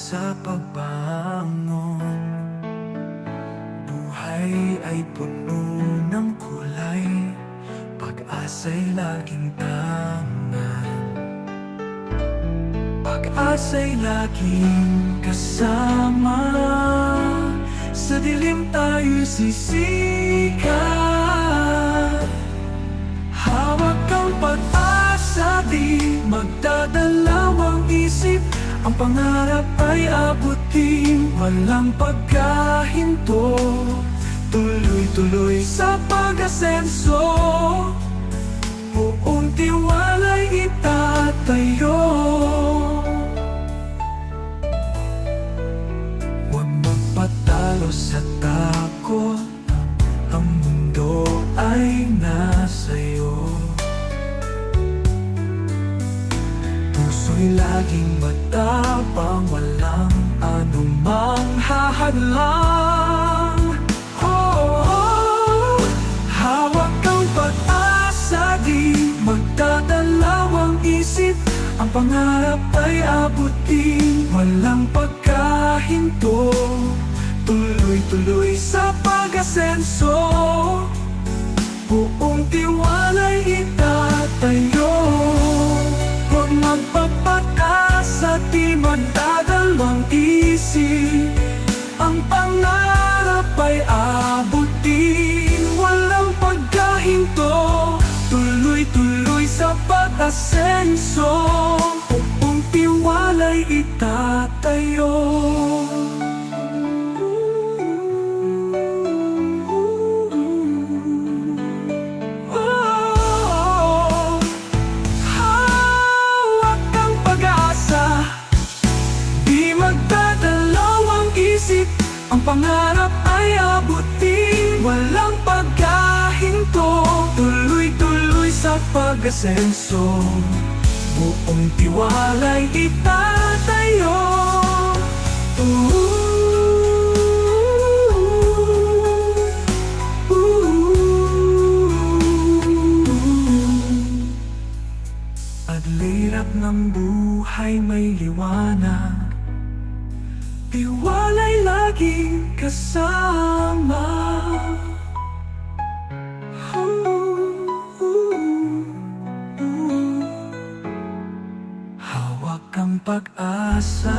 sa pagbangon. Buhay ay puno ng kulay, pag-asa'y laging tangan. Pag-asa'y laging kasama, sa dilim tayo sisikat. Hawak ang pag-asa, di magdadalawang isip. Ang pangarap ay abutin, walang pagkahinto. Tuloy-tuloy sa pag-asenso, buong tiwala'y itatayo. Huwag magpatalo sa takot, ang mundo ay nasa'yo. Puso'y laging matapang, walang anumang hahadlang. Hawak ang pag-asa, di magdadalawang isip. Ang pangarap ay abutin, walang pagkahinto. Tuloy-tuloy sa pag-asenso, buong tiwala'y itatayo. Huwag magpapatasa, di magdadalawang isip. Ang pangarap ay abutin, walang pagkahinto. Tuloy-tuloy sa pag-asenso, buong tiwala'y itatayo. Hawak ang pag-asa, di magdadalawang isip. Ang pangarap ay abutin, walang pagkahinto. Tuloy-tuloy sa pag-asenso, buong tiwala'y itatayo. Paglirap ng buhay may liwanag, tiwala'y laging kasama. Hawak ang pag-asa,